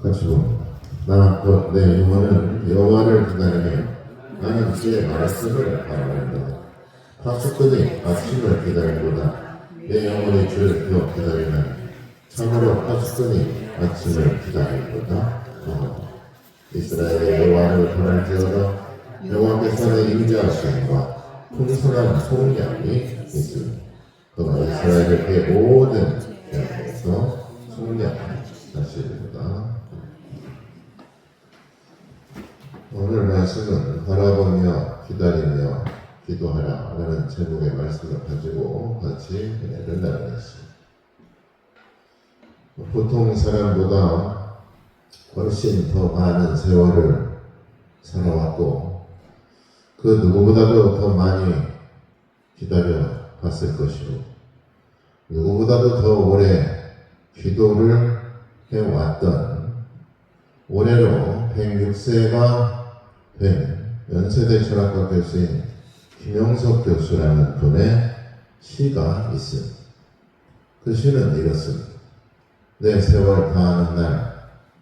같이 봅니다. 내 영혼은 여호와를 기다리며 나는 그의 말씀을 바라는다. 파수꾼이 아침을 기다리보다 내 영혼이 주를 더 기다리는 참으로 파수꾼이 아침을 기다리보다 더하다. 이스라엘의 여호와를 바랄지어다. 여호와께서 내 임재하심과 풍성한 속량이 있으니 그가 이스라엘의 그 모든 영에서 속량하시리로다. 오늘 말씀은 바라보며 기다리며 기도하라 라는 제목의 말씀을 가지고 같이 은혜를 나누겠습니다. 보통 사람보다 훨씬 더 많은 세월을 살아왔고 그 누구보다도 더 많이 기다려 봤을 것이고 누구보다도 더 오래 기도를 해왔던 올해로 106세가 된 연세대 철학과 교수인 김영석 교수라는 분의 시가 있습니다. 그 시는 이렇습니다. 내 세월 다하는 날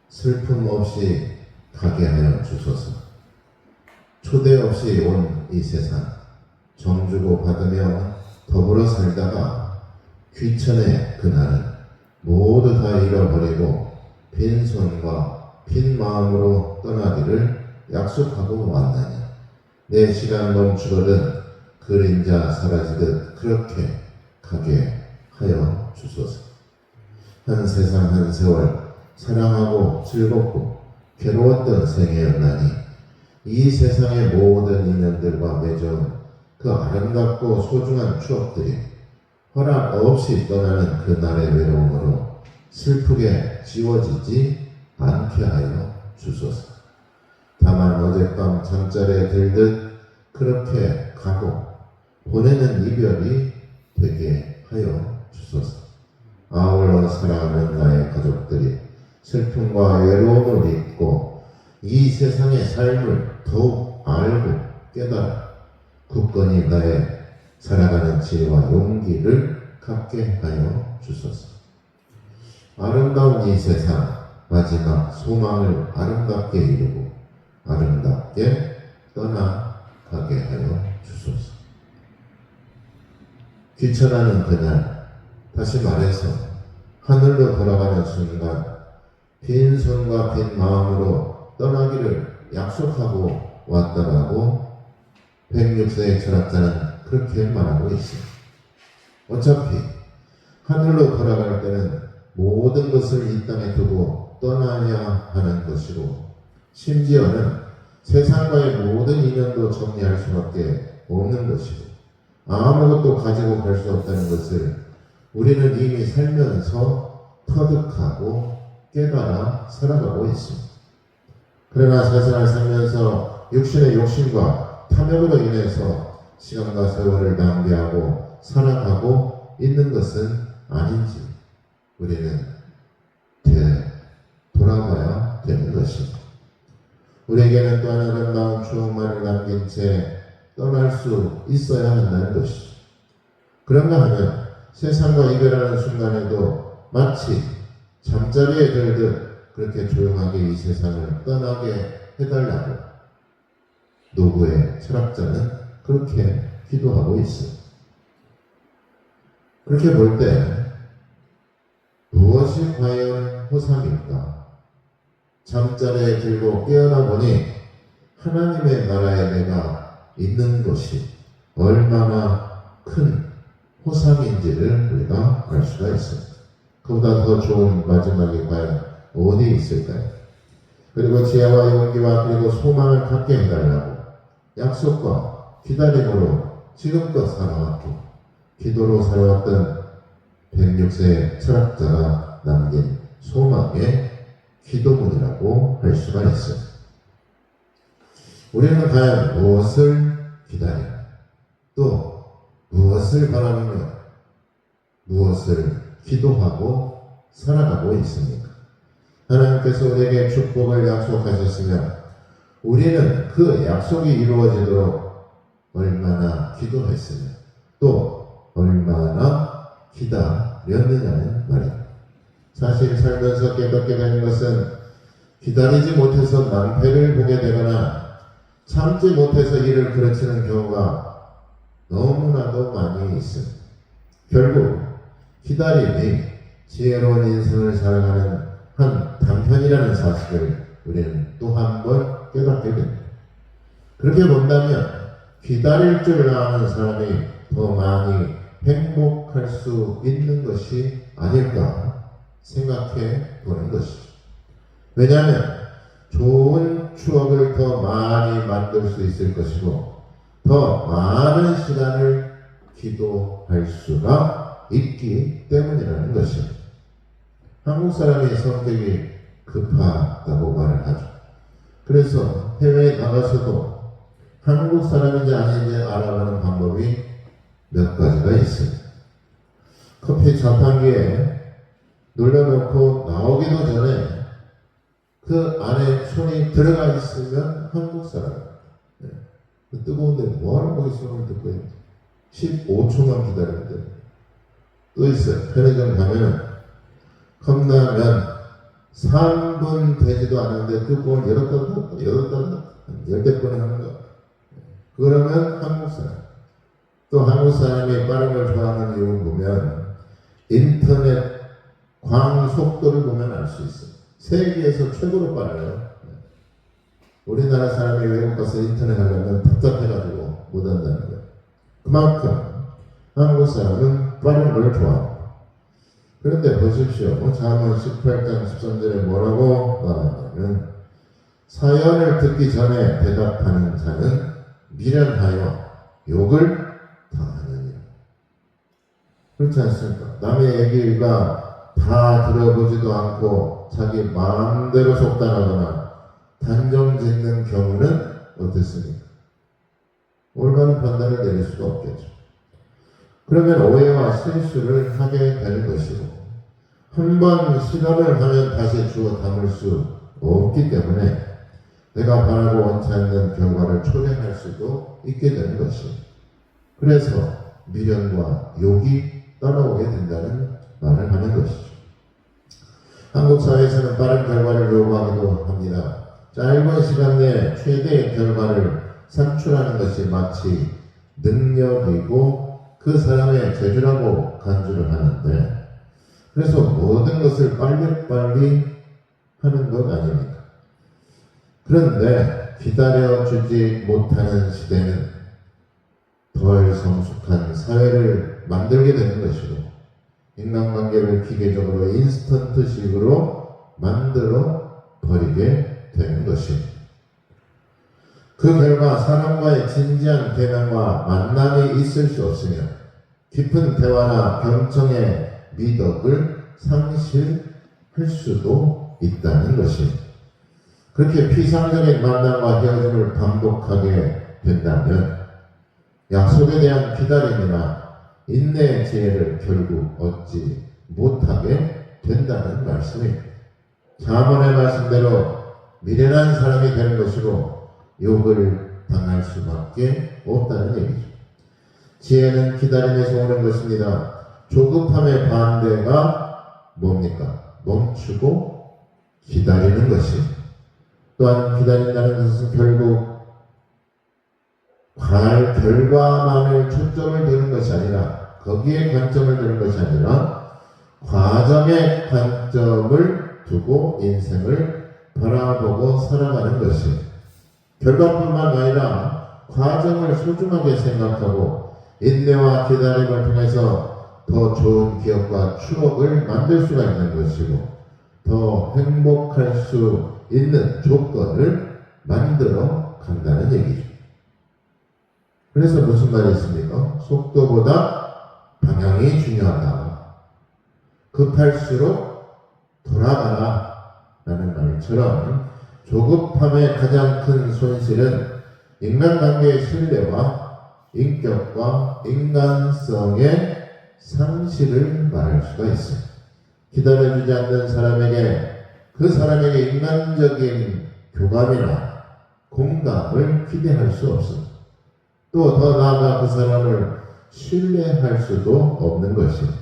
슬픔 없이 가게 하여 주소서. 초대 없이 온 이 세상 정주고 받으며 더불어 살다가 귀천의 그날은 모두 다 잃어버리고 빈손과 빈 마음으로 떠나기를 약속하고 왔나니 내 시간 멈추거든 그림자 사라지듯 그렇게 가게 하여 주소서. 한 세상 한 세월 사랑하고 즐겁고 괴로웠던 생애였나니 이 세상의 모든 인연들과 맺어온 그 아름답고 소중한 추억들이 허락 없이 떠나는 그날의 외로움으로 슬프게 지워지지 않게 하여 주소서. 다만 어젯밤 잠자리에 들듯 그렇게 가고 보내는 이별이 되게 하여 주소서. 아울러 사랑하는 나의 가족들이 슬픔과 외로움을 잊고 이 세상의 삶을 더욱 알고 깨달아 굳건히 나의 살아가는 지혜와 용기를 갖게 하여 주소서. 아름다운 이 세상 마지막 소망을 아름답게 이루고 아름답게 떠나가게 하여 주소서. 귀천하는 그날, 다시 말해서 하늘로 돌아가는 순간 빈손과 빈 마음으로 떠나기를 약속하고 왔다라고 106세의 철학자는 그렇게 말하고 있습니다. 어차피 하늘로 돌아갈 때는 모든 것을 이 땅에 두고 떠나야 하는 것이고 심지어는 세상과의 모든 인연도 정리할 수밖에 없는 것이고 아무것도 가지고 갈 수 없다는 것을 우리는 이미 살면서 터득하고 깨달아 살아가고 있습니다. 그러나 세상을 살면서 육신의 욕심과 탐욕으로 인해서 시간과 세월을 낭비하고 살아가고 있는 것은 아닌지 우리는 돌아봐야 되는 것입니다. 우리에게는 또한 아름다운 추억만을 남긴 채 떠날 수 있어야 한다는 것이죠. 그런가 하면 세상과 이별하는 순간에도 마치 잠자리에 들듯 그렇게 조용하게 이 세상을 떠나게 해달라고 노구의 철학자는 그렇게 기도하고 있습니다. 그렇게 볼 때 무엇이 과연 호상일까? 잠자리에 들고 깨어나 보니 하나님의 나라에 내가 있는 것이 얼마나 큰 호상인지를 우리가 알 수가 있습니다. 그보다 더 좋은 마지막이 과연 어디 있을까요? 그리고 지혜와 용기와 그리고 소망을 갖게 해달라고 약속과 기다림으로 지금껏 살아왔고 기도로 살아왔던 106세의 철학자가 남긴 소망의 기도문이라고 할 수가 있습니다. 우리는 과연 무엇을 기다려 또 무엇을 바라며 무엇을 기도하고 살아가고 있습니까? 하나님께서 우리에게 축복을 약속하셨으면 우리는 그 약속이 이루어지도록 얼마나 기도했으며 또 얼마나 기다렸느냐는 말입니다. 사실 살면서 깨닫게 되는 것은 기다리지 못해서 낭패를 보게 되거나 참지 못해서 일을 그르치는 경우가 너무나도 많이 있습니다. 결국 기다림이 지혜로운 인생을 살아가는 한 단편이라는 사실을 우리는 또 한 번 깨닫게 됩니다. 그렇게 본다면 기다릴 줄 아는 사람이 더 많이 행복할 수 있는 것이 아닐까 생각해 보는 것이죠. 왜냐하면 좋은 추억을 더 많이 만들 수 있을 것이고 더 많은 시간을 기도할 수가 있기 때문이라는 것입니다. 한국 사람이 성격이 급하다고 말을 하죠. 그래서 해외에 나가서도 한국 사람인지 아닌지 알아가는 방법이 몇 가지가 있습니다. 커피 자판기에 눌러놓고 나오기도 전에 그 안에 손이 들어가 있으면 한국 사람입니다. 뜨거운데 뭐하러 거기 손을 듣고 있는지 15초만 기다리면 됩니다. 또 있어요. 편의점 가면 컵라면 3분 되지도 않았는데 뚜껑을 열었다가 10번 하는 거. 그러면 한국 사람. 또 한국 사람이 빠른 걸 좋아하는 이유를 보면 인터넷 광 속도를 보면 알 수 있어요. 세계에서 최고로 빨라요. 우리나라 사람이 외국 가서 인터넷 하려면 답답해가지고 못한다는 거예요. 그만큼 한국 사람은 빠른 걸 좋아합니다. 그런데 보십시오. 잠언 18장 13절에 뭐라고 말하냐면 사연을 듣기 전에 대답하는 자는 미련하여 욕을 당하느니라. 그렇지 않습니까? 남의 얘기가 다 들어보지도 않고 자기 마음대로 속단하거나 단정 짓는 경우는 어떻습니까? 올바른 판단을 내릴 수가 없겠죠. 그러면 오해와 실수를 하게 되는 것이고 한 번 실험을 하면 다시 주워 담을 수 없기 때문에 내가 바라고 원치 않는 결과를 초래할 수도 있게 되는 것입니다. 그래서 미련과 욕이 따라오게 된다는 말을 하는 것이죠. 한국 사회에서는 빠른 결과를 요구하기도 합니다. 짧은 시간 내에 최대의 결과를 산출하는 것이 마치 능력이고 그 사람의 재주라고 간주를 하는데 그래서 모든 것을 빨리빨리 하는 것 아닙니까? 그런데 기다려주지 못하는 시대는 덜 성숙한 사회를 만들게 되는 것이고 인간관계를 기계적으로 인스턴트식으로 만들어 버리게 되는 것입니다. 그 결과 사람과의 진지한 대면과 만남이 있을 수 없으며 깊은 대화나 경청의 미덕을 상실할 수도 있다는 것입니다. 그렇게 피상적인 만남과 헤어짐을 반복하게 된다면 약속에 대한 기다림이나 인내의 지혜를 결국 얻지 못하게 된다는 말씀입니다. 잠언의 말씀대로 미련한 사람이 되는 것이고 욕을 당할 수밖에 없다는 얘기죠. 지혜는 기다림에서 오는 것입니다. 조급함의 반대가 뭡니까? 멈추고 기다리는 것입니다. 또한 기다린다는 것은 결국 결과만을 초점을 두는 것이 아니라 거기에 관점을 두는 것이 아니라 과정에 관점을 두고 인생을 바라보고 살아가는 것입니다. 결과뿐만 아니라 과정을 소중하게 생각하고 인내와 기다림을 통해서 더 좋은 기억과 추억을 만들 수가 있는 것이고 더 행복할 수 있는 조건을 만들어 간다는 얘기죠. 그래서 무슨 말이 있습니까? 속도보다 방향이 중요하다. 급할수록 돌아가라 라는 말처럼 조급함의 가장 큰 손실은 인간관계의 신뢰와 인격과 인간성의 상실을 말할 수가 있습니다. 기다려주지 않는 사람에게 그 사람에게 인간적인 교감이나 공감을 기대할 수 없습니다. 또 더 나아가 그 사람을 신뢰할 수도 없는 것입니다.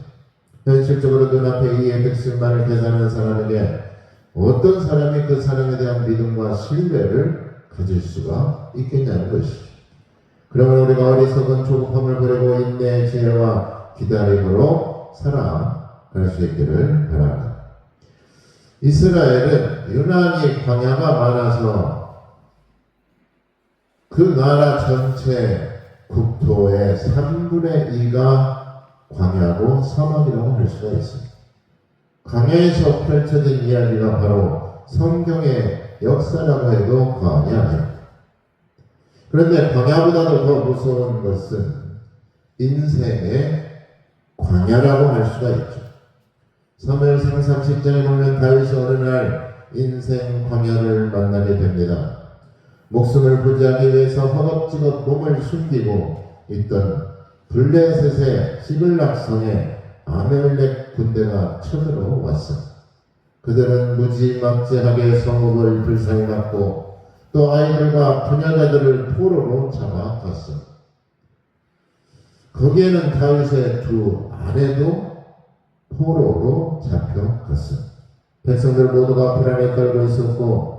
현실적으로 눈앞에 이 혜택실만을 계산하는 사람에게 어떤 사람이 그 사람에 대한 믿음과 신뢰를 가질 수가 있겠냐는 것이죠. 그러면 우리가 어리석은 조급함을 버리고 인내의 지혜와 기다림으로 살아갈 수 있기를 바랍니다. 이스라엘은 유난히 광야가 많아서 그 나라 전체 국토의 3분의 2가 광야고 사막이라고 할 수가 있습니다. 광야에서 펼쳐진 이야기가 바로 성경의 역사라고 해도 과언이 아닙니다. 그런데 광야보다도 더 무서운 것은 인생의 광야라고 할 수가 있죠. 사무엘상 30장에 보면 다윗이 어느 날 인생 광야를 만나게 됩니다. 목숨을 부지하기 위해서 허겁지겁 몸을 숨기고 있던 블레셋의 시글락성에 아멜렉 군대가 쳐들어왔습니다. 그들은 무지막지하게 성읍을 불사에 맞고 또 아이들과 부녀자들을 포로로 잡아갔습니다. 거기에는 다윗의 두 아내도 포로로 잡혀갔습니다. 백성들 모두가 불안에 떨고 있었고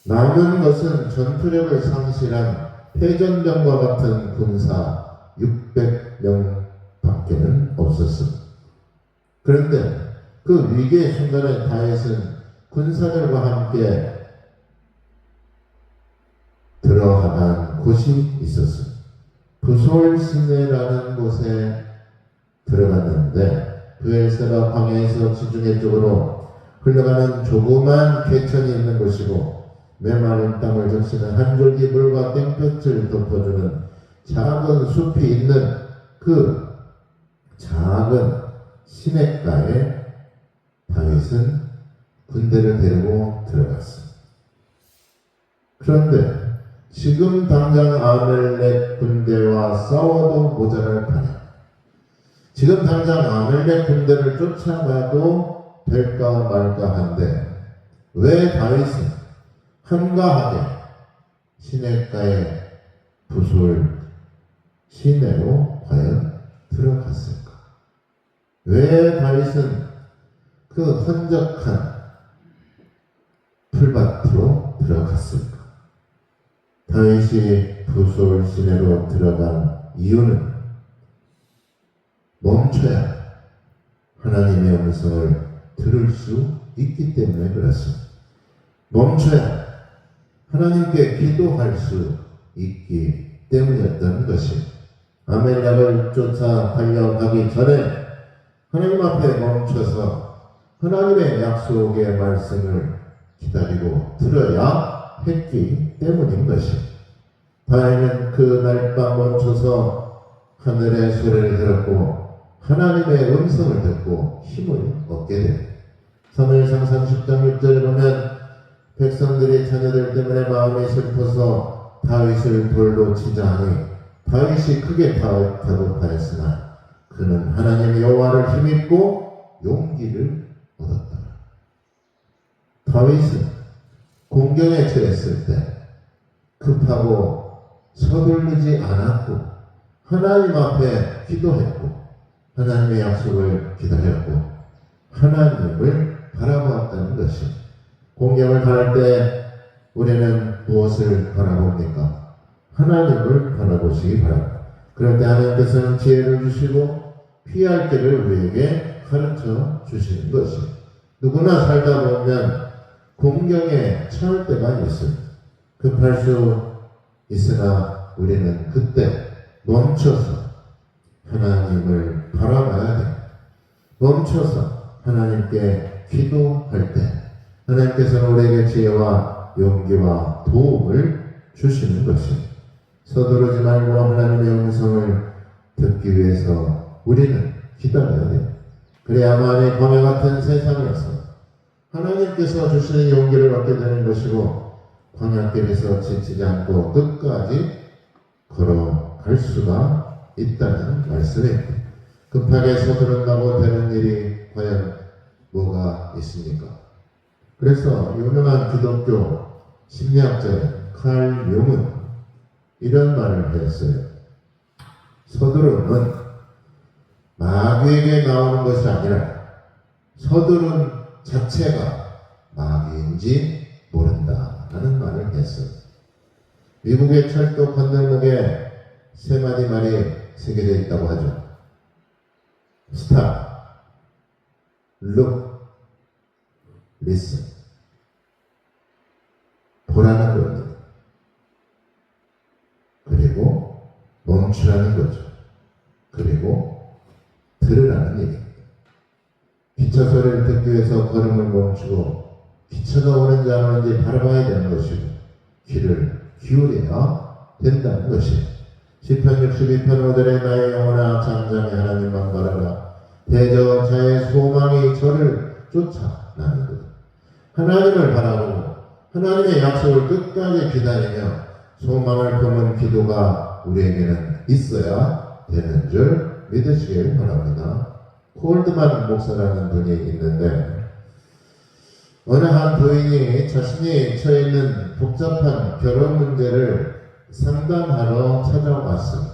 남은 것은 전투력을 상실한 패전병과 같은 군사 600명 밖에는 없었습니다. 그런데 그 위기의 순간에 다윗은 군사들과 함께 들어가는 곳이 있었습니다. 부솔 시내라는 곳에 들어갔는데 브엘세바 광야에서 지중해 쪽으로 흘러가는 조그만 개천이 있는 곳이고 메마른 땅을 적시는 한 줄기 물과 땡볕을 덮어주는 작은 숲이 있는 그 작은 시냇가에 다윗은 군대를 데리고 들어갔습니다. 그런데 지금 당장 아멜렉 군대와 싸워도 모자랄 판에 지금 당장 아멜렉 군대를 쫓아가도 될까 말까 한데 왜 다윗은 한가하게 시냇가의 부솔 시내로 과연 들어갔을까? 왜 다윗은 그 헌적한 풀밭으로 들어갔을까? 다윗이 부솔 시내로 들어간 이유는 멈춰야 하나님의 음성을 들을 수 있기 때문에 그렇습니다. 멈춰야 하나님께 기도할 수 있기 때문이었던 것입니다. 아멜렉을 쫓아 달려가기 전에 하나님 앞에 멈춰서 하나님의 약속의 말씀을 기다리고 들어야 했기 때문인 것입니다. 다윗은 그날 밤 멈춰서 하늘의 소리를 들었고 하나님의 음성을 듣고 힘을 얻게 됩니다. 사무엘상 30장 6절에 보면 백성들이 자녀들 때문에 마음이 슬퍼서 다윗을 돌로 치자 하니 다윗이 크게 다급하였으나 그는 하나님 여호와를 힘입고 용기를 얻었다. 다윗은 공경에 처했을 때 급하고 서둘르지 않았고 하나님 앞에 기도했고 하나님의 약속을 기다렸고 하나님을 바라보았다는 것입니다. 공경을 바랄 때 우리는 무엇을 바라봅니까? 하나님을 바라보시기 바랍니다. 그럴 때 하나님께서는 지혜를 주시고 피할 길을 우리에게 가르쳐 주시는 것입니다. 누구나 살다 보면 공경에 처할 때가 있습니다. 급할 수 있으나 우리는 그때 멈춰서 하나님을 바라봐야 됩니다. 멈춰서 하나님께 기도할 때 하나님께서는 우리에게 지혜와 용기와 도움을 주시는 것입니다. 서두르지 말고 하나님의 음성을 듣기 위해서 우리는 기다려야 됩니다. 그래야 만의 광야 같은 세상에서 하나님께서 주시는 용기를 얻게 되는 것이고 광야길에서 지치지 않고 끝까지 걸어갈 수가 있다는 말씀입니다. 급하게 서두른다고 되는 일이 과연 뭐가 있습니까? 그래서 유명한 기독교 심리학자인 칼 융은 이런 말을 했어요. 서두름은 마귀에게 나오는 것이 아니라 서두름 자체가 마귀인지 모른다 라는 말을 했어요. 미국의 철도 건널목에 세 마디 말이 새겨져 있다고 하죠. Stop, look, listen. 보라는 겁니다. 그리고 멈추라는 거죠. 그리고 들으라는 얘기입니다. 기차 소리를 듣기 위해서 걸음을 멈추고 기차가 오는지 안 오는지 바라봐야 되는 것이고 귀를 기울여야 된다는 것이에요. 시편 62편 5절에 나의 영혼아 잠잠히 하나님만 바라라. 대저 자의 소망이 저를 쫓아나는 것. 하나님을 바라보고 하나님의 약속을 끝까지 기다리며 소망을 품은 기도가 우리에게는 있어야 되는 줄 믿으시길 바랍니다. 콜드만 목사라는 분이 있는데 어느 한 부인이 자신이 처해 있는 복잡한 결혼 문제를 상담하러 찾아왔습니다.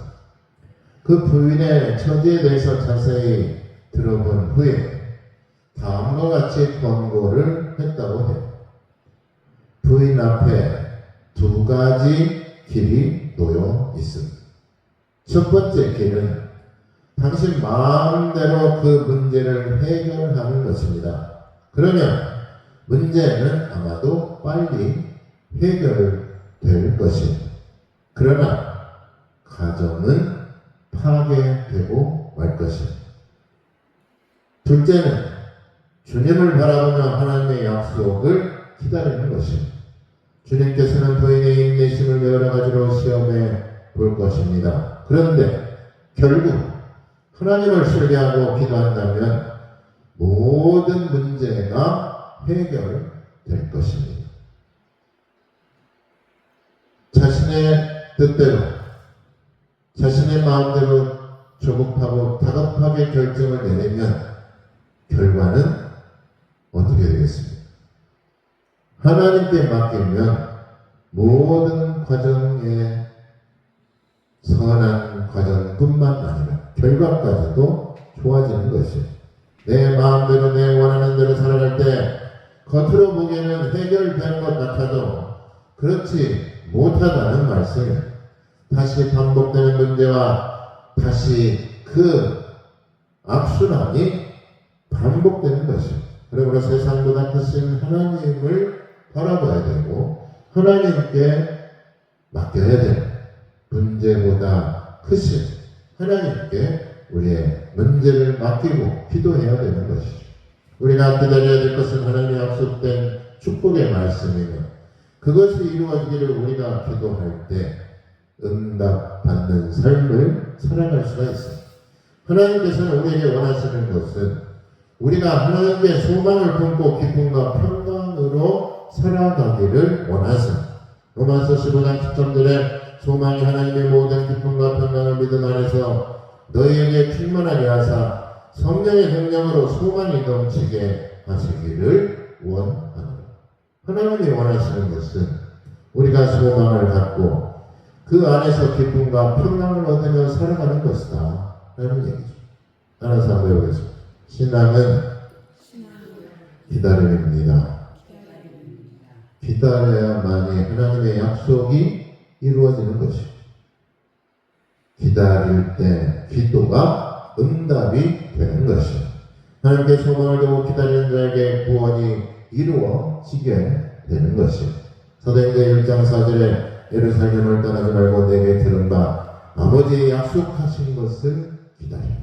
그 부인의 처지에 대해서 자세히 들어본 후에 다음과 같이 권고를 했다고 해요. 부인 앞에 두 가지 길이 놓여 있습니다. 첫 번째 길은 당신 마음대로 그 문제를 해결하는 것입니다. 그러면 문제는 아마도 빨리 해결될 것입니다. 그러나 가정은 파괴되고 말 것입니다. 둘째는 주님을 바라보며 하나님의 약속을 기다리는 것입니다. 주님께서는 부인의 인내심을 여러 가지로 시험해 볼 것입니다. 그런데 결국 하나님을 신뢰하고 기도한다면 모든 문제가 해결될 것입니다. 자신의 뜻대로, 자신의 마음대로 조급하고 다급하게 결정을 내리면 결과는 어떻게 되겠습니까? 하나님께 맡기면 모든 과정에 선한 과정뿐만 아니라 결과까지도 좋아지는 것이에요. 내 마음대로 내 원하는 대로 살아갈 때 겉으로 보기에는 해결된 것 같아도 그렇지 못하다는 말씀이에요. 다시 반복되는 문제와 다시 그 악순환이 반복되는 것이에요. 그러므로 세상보다 크신 하나님을 바라봐야 되고 하나님께 맡겨야 되는 문제보다 크신 하나님께 우리의 문제를 맡기고 기도해야 되는 것이죠. 우리가 기다려야 될 것은 하나님의 약속된 축복의 말씀이며 그것이 이루어지기를 우리가 기도할 때 응답받는 삶을 살아갈 수가 있습니다. 하나님께서는 우리에게 원하시는 것은 우리가 하나님께 소망을 품고 기쁨과 평강으로 살아가기를 원하십니다. 로마서 15장 10절에 소망이 하나님의 모든 기쁨과 평강을 믿음 안에서 너희에게 충만하게 하사 성령의 능력으로 소망이 넘치게 하시기를 원하노라. 하나님이 원하시는 것은 우리가 소망을 갖고 그 안에서 기쁨과 평강을 얻으며 살아가는 것이다 라는 얘기죠. 따라서 한번 해보겠습니다. 신앙은 기다림입니다. 기다려야만이 하나님의 약속이 이루어지는 것입니다. 기다릴 때 기도가 응답이 되는 것입니다. 하나님께 소망을 두고 기다리는 자에게 구원이 이루어지게 되는 것입니다. 사도행전 1장 4절에 예루살렘을 떠나지 말고 내게 들은 바 아버지의 약속하신 것을 기다리라.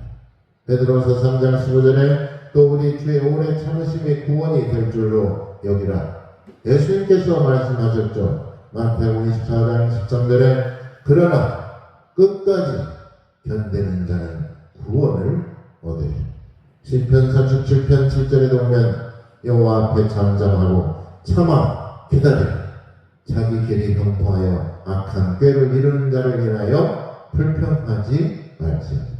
베드로서 3장 15절에 또 우리 주의 오래 참으심이 구원이 될 줄로 여기라. 예수님께서 말씀하셨죠. 마태복음 24장 13절에 그러나 끝까지 견디는 자는 구원을 얻으리라. 시편 37편 7절에 보면 여호와 앞에 잠잠하고 참아 기다리라. 자기 길이 형통하여 악한 꾀를 이루는 자를 인하여 불평하지 말지어다.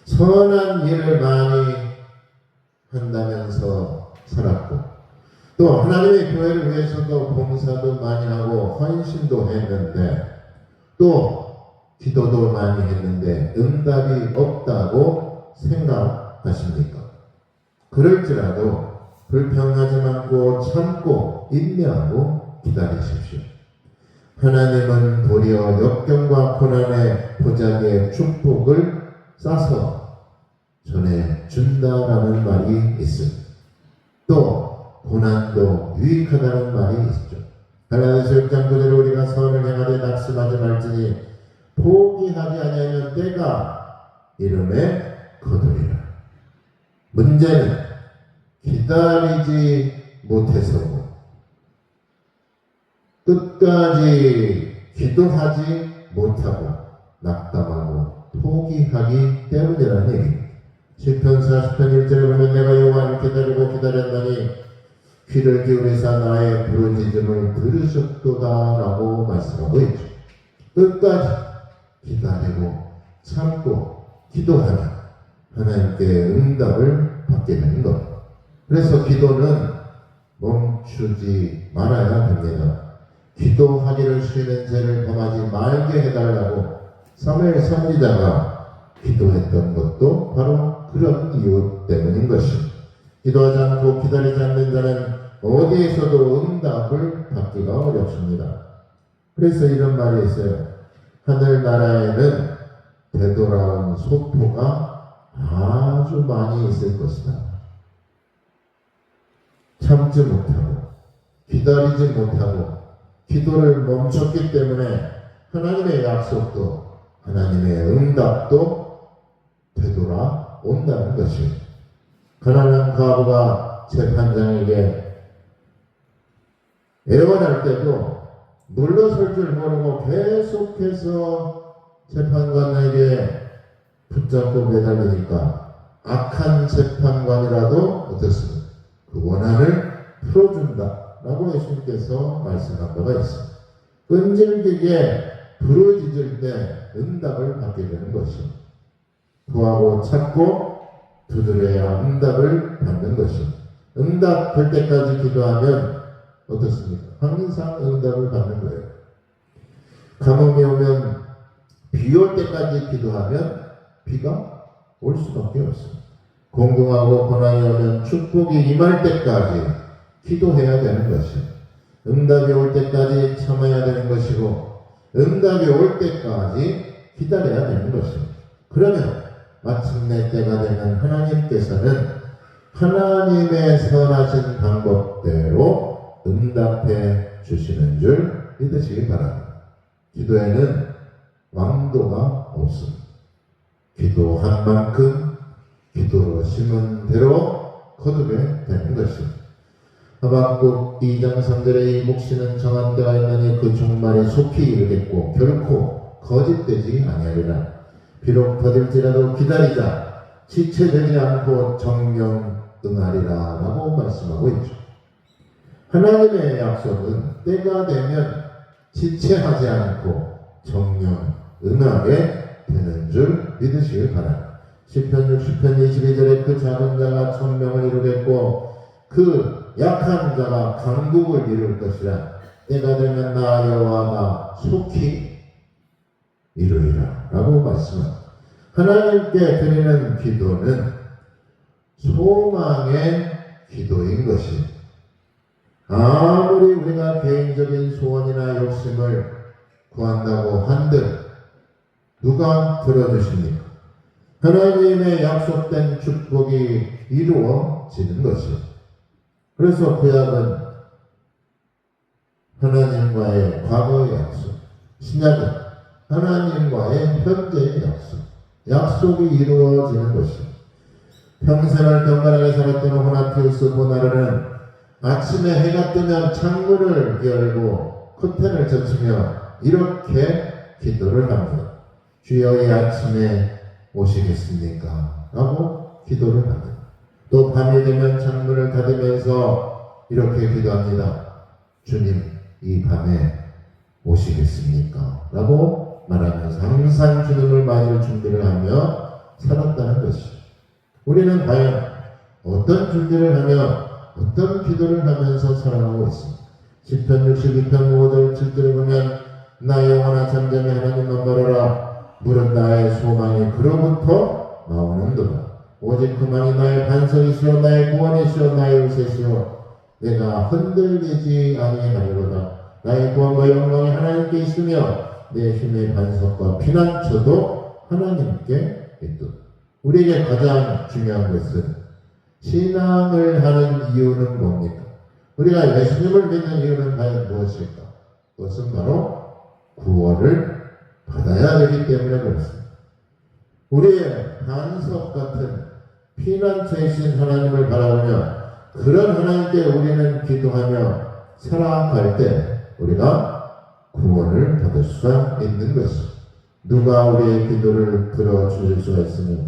선한 일을 많이 한다면서 살았고 또 하나님의 교회를 위해서도 봉사도 많이 하고 헌신도 했는데 또 기도도 많이 했는데 응답이 없다고 생각하십니까? 그럴지라도 불평하지 말고 참고 인내하고 기다리십시오. 하나님은 도리어 역경과 고난의 보자기에 축복을 싸서 전해준다라는 말이 있습니다. 또 고난도 유익하다는 말이 있죠. 갈라디아서 6장 9절에 우리가 선을 행하되 낙심하지 말지니 포기하지 아니하면 때가 이름에 거두리라. 문제는 기다리지 못해서고 끝까지 기도하지 못하고 낙담하고 포기하기 때문이라는 얘기입니다. 시편 40편 1절에 보면 내가 여호와를 기다리고 기다렸나니 귀를 기울이사 나의 부르짖음을 들으셨도다 라고 말씀하고 있죠. 끝까지 기다리고 참고 기도하면 하나님께 응답을 받게 되는 것. 그래서 기도는 멈추지 말아야 됩니다. 기도하기를 쉬는 죄를 범하지 말게 해달라고 사무엘 선지자가 기도했던 것도 바로 그런 이유 때문인 것입니다. 기도하지 않고 기다리지 않는 자는 어디에서도 응답을 받기가 어렵습니다. 그래서 이런 말이 있어요. 하늘나라에는 되돌아온 소포가 아주 많이 있을 것이다. 참지 못하고 기다리지 못하고 기도를 멈췄기 때문에 하나님의 약속도 하나님의 응답도 되돌아온다는 것입니다. 가난한 과부가 재판장에게 애원할 때도 물러설 줄 모르고 계속해서 재판관에게 붙잡고 매달리니까 악한 재판관이라도 어떻습니까? 그 원한을 풀어준다 라고 예수님께서 말씀한 바가 있습니다. 끈질기게 부르짖을 때 응답을 받게 되는 것입니다. 구하고 찾고 두드려야 응답을 받는 것입니다. 응답될 때까지 기도하면 어떻습니까? 항상 응답을 받는 거예요. 가뭄이 오면 비 올 때까지 기도하면 비가 올 수밖에 없습니다. 공경하고 고난이 오면 축복이 임할 때까지 기도해야 되는 것입니다. 응답이 올 때까지 참아야 되는 것이고 응답이 올 때까지 기다려야 되는 것입니다. 그러면 마침내 때가 되면 하나님께서는 하나님의 선하신 방법대로 응답해 주시는 줄 믿으시기 바랍니다. 기도에는 왕도가 없습니다. 기도한 만큼 기도로 심은 대로 거두게 되는 것입니다. 하박국 2장 3절에 이 묵시는 정한 때가 있나니 그 종말이 속히 이르겠고 결코 거짓되지 아니하리라. 비록 더딜지라도 기다리자 지체되지 않고 정령 응하리라 라고 말씀하고 있죠. 하나님의 약속은 때가 되면 지체하지 않고 정령 응하게 되는 줄 믿으시길 바랍니다. 시편 60편 22절에 그 작은 자가 천명을 이루겠고 그 약한 자가 강국을 이룰 것이라. 때가 되면 나 여호와가 속히 이루리라 라고 말씀합니다. 하나님께 드리는 기도는 소망의 기도인 것입니다. 아무리 우리가 개인적인 소원이나 욕심을 구한다고 한들 누가 들어주십니까? 하나님의 약속된 축복이 이루어지는 것입니다. 그래서 구약은 하나님과의 과거의 약속, 신약은 하나님과의 현재의 약속, 약속이 이루어지는 것입니다. 평생을 경건하게 살았던 호나티우스 보나르는 아침에 해가 뜨면 창문을 열고 커튼을 젖히며 이렇게 기도를 합니다. 주여 이 아침에 오시겠습니까? 라고 기도를 합니다. 또 밤이 되면 창문을 닫으면서 이렇게 기도합니다. 주님 이 밤에 오시겠습니까? 라고 말하면서 항상 주님을 맞을 준비를 하며 살았다는 것이죠. 우리는 과연 어떤 준비를 하며 어떤 기도를 하면서 살아가고 있습니다. 시편 62편 5절 7절에 보면 나 영원한 잠잠히 하나님만 바라라. 물은 나의 소망이 그로부터 나오는도다. 오직 그만이 나의 반석이시오 나의 구원이시오 나의 요새시오 내가 흔들리지 아니하리로다. 나의 구원과 영광이 하나님께 있으며 내 힘의 반석과 피난처도 하나님께 있도다. 우리에게 가장 중요한 것은 신앙을 하는 이유는 뭡니까? 우리가 예수님을 믿는 이유는 과연 무엇일까? 그것은 바로 구원을 받아야 되기 때문에 그렇습니다. 우리의 반석 같은 피난처이신 하나님을 바라보며 그런 하나님께 우리는 기도하며 살아갈 때 우리가 구원을 받을 수가 있는 것입니다. 누가 우리의 기도를 들어주실 수가 있으며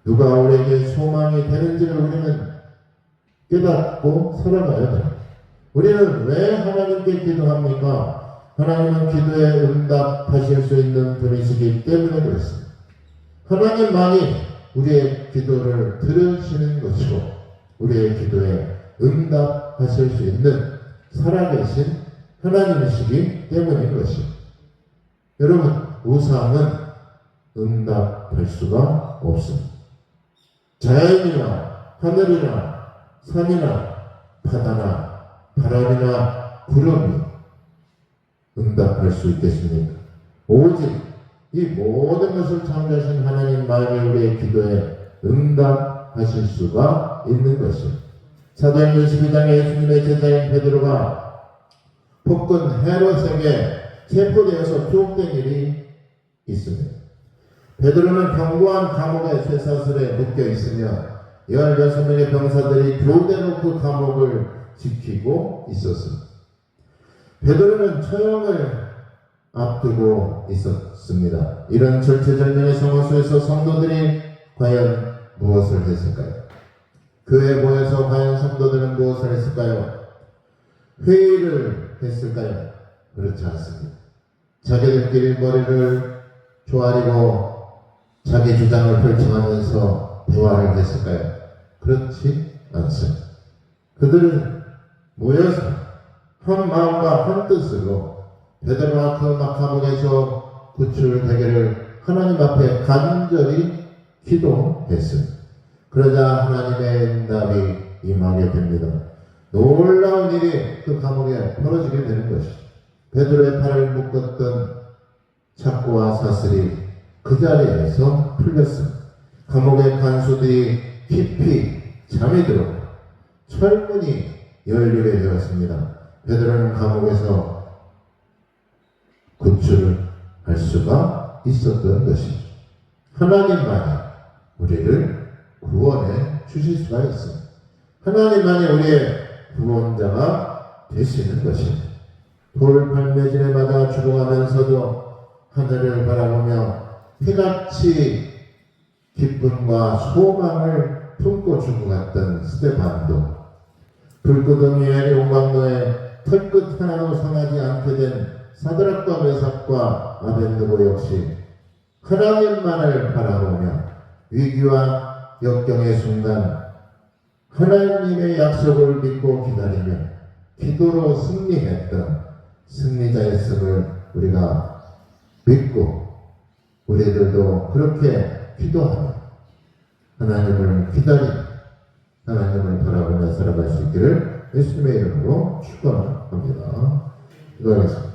누가 우리에게 소망이 되는지를 우리는 깨닫고 살아가야 됩니다. 우리는 왜 하나님께 기도합니까? 하나님은 기도에 응답하실 수 있는 분이시기 때문에 그렇습니다. 하나님만이 우리의 기도를 들으시는 것이고 우리의 기도에 응답하실 수 있는 살아계신 하나님이시기 때문인 것입니다. 여러분, 우상은 응답할 수가 없습니다. 자연이나 하늘이나 산이나 바다나 바람이나 구름이 응답할 수 있겠습니까? 오직 이 모든 것을 창조하신 하나님만이 우리의 기도에 응답하실 수가 있는 것입니다. 사도행전 12장에 예수님의 제자인 베드로가 폭군 헤롯에게 체포되어서 투옥된 일이 있습니다. 베드로는 견고한 감옥의 쇠사슬에 묶여 있으며 16명의 병사들이 교대로 그 감옥을 지키고 있었습니다. 베드로는 처형을 앞두고 있었습니다. 이런 절체절명의 상황 속에서 성도들이 과연 무엇을 했을까요? 교회에 모여서 과연 성도들은 무엇을 했을까요? 회의를 했을까요? 그렇지 않습니다. 자기들끼리 머리를 조아리고 자기 주장을 펼쳐가면서 대화를 했을까요? 그렇지 않습니다. 그들은 모여서 한 마음과 한 뜻으로 베드로와 그 감옥에서 구출되기를 하나님 앞에 간절히 기도했습니다. 그러자 하나님의 응답이 임하게 됩니다. 놀라운 일이 그 감옥에 벌어지게 되는 것이죠. 베드로의 팔을 묶었던 착고와 사슬이 그 자리에서 풀렸습니다. 감옥의 간수들이 깊이 잠이 들어 철문이 열리게 되었습니다. 베드로는 감옥에서 구출할 수가 있었던 것이죠. 하나님만이 우리를 구원해 주실 수가 있습니다. 하나님만이 우리의 구원자가 되시는 것입니다. 돌팔매진에 맞아 죽어가면서도 하늘을 바라보며 해같이 기쁨과 소망을 품고 죽어갔던 스데반도, 불구덩이의 용광로에 털끝 하나도 상하지 않게 된 사드락과 메삭과 아벳느고 역시 하나님만을 바라보며 위기와 역경의 순간 하나님의 약속을 믿고 기다리며 기도로 승리했던 승리자였음을 우리가 믿고 우리들도 그렇게 기도하며 하나님을 기다리며 하나님을 바라보며 살아갈 수 있기를 예수님의 이름으로 축원합니다. 기도하겠습니다.